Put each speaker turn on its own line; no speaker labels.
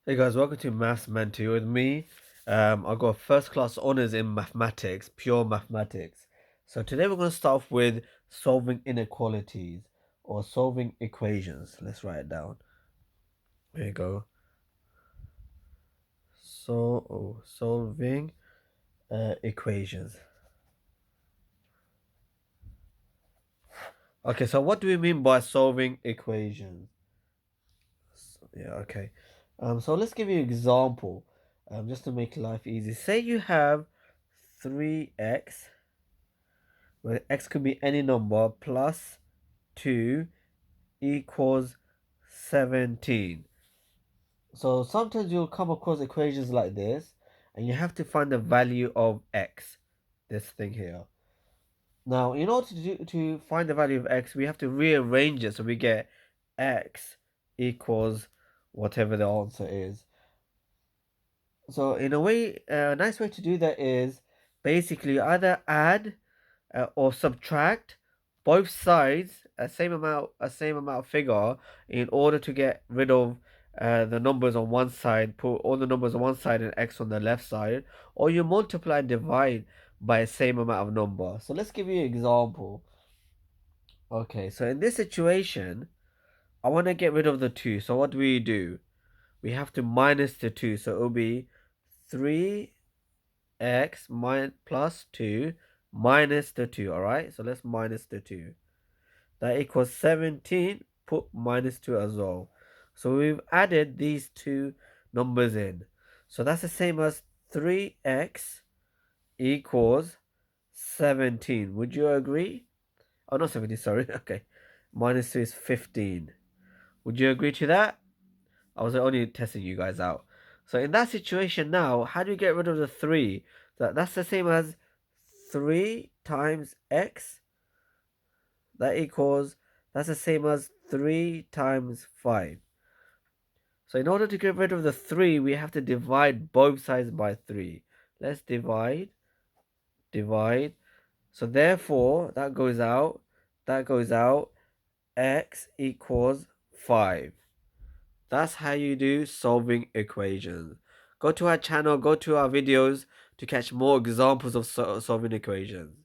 Hey guys, welcome to Maths Mentor with me. I got first class honors in mathematics, pure mathematics. So today we're going to start off with solving inequalities or solving equations. Let's write it down. There you go. Solving equations. Okay, so what do we mean by solving equations? Okay. So let's give you an example, just to make life easy. Say you have 3x, where x could be any number, plus 2 equals 17. So sometimes you'll come across equations like this, and you have to find the value of x, this thing here. Now, in order to find the value of x, we have to rearrange it so we get x equals whatever the answer is. So in a way, a nice way to do that is basically either add or subtract both sides a same amount of figure in order to get rid of the numbers on one side, put all the numbers on one side and x on the left side, or you multiply and divide by a same amount of number. So let's give you an example. Okay, so in this situation, I want to get rid of the 2. So what do? We have to minus the 2. So it will be 3x plus 2 minus the 2, alright? So let's minus the 2. That equals 17, put minus 2 as well. So we've added these two numbers in. So that's the same as 3x equals 17. Would you agree? Oh, not 17, sorry. Okay. Minus 2 is 15. Would you agree to that? I was only testing you guys out. So in that situation now, how do you get rid of the 3? That's the same as 3 times x. That's the same as 3 times 5. So in order to get rid of the 3, we have to divide both sides by 3. Let's divide. So therefore, that goes out. X equals 5. That's how you do solving equations. Go to our channel, go to our videos to catch more examples of solving equations.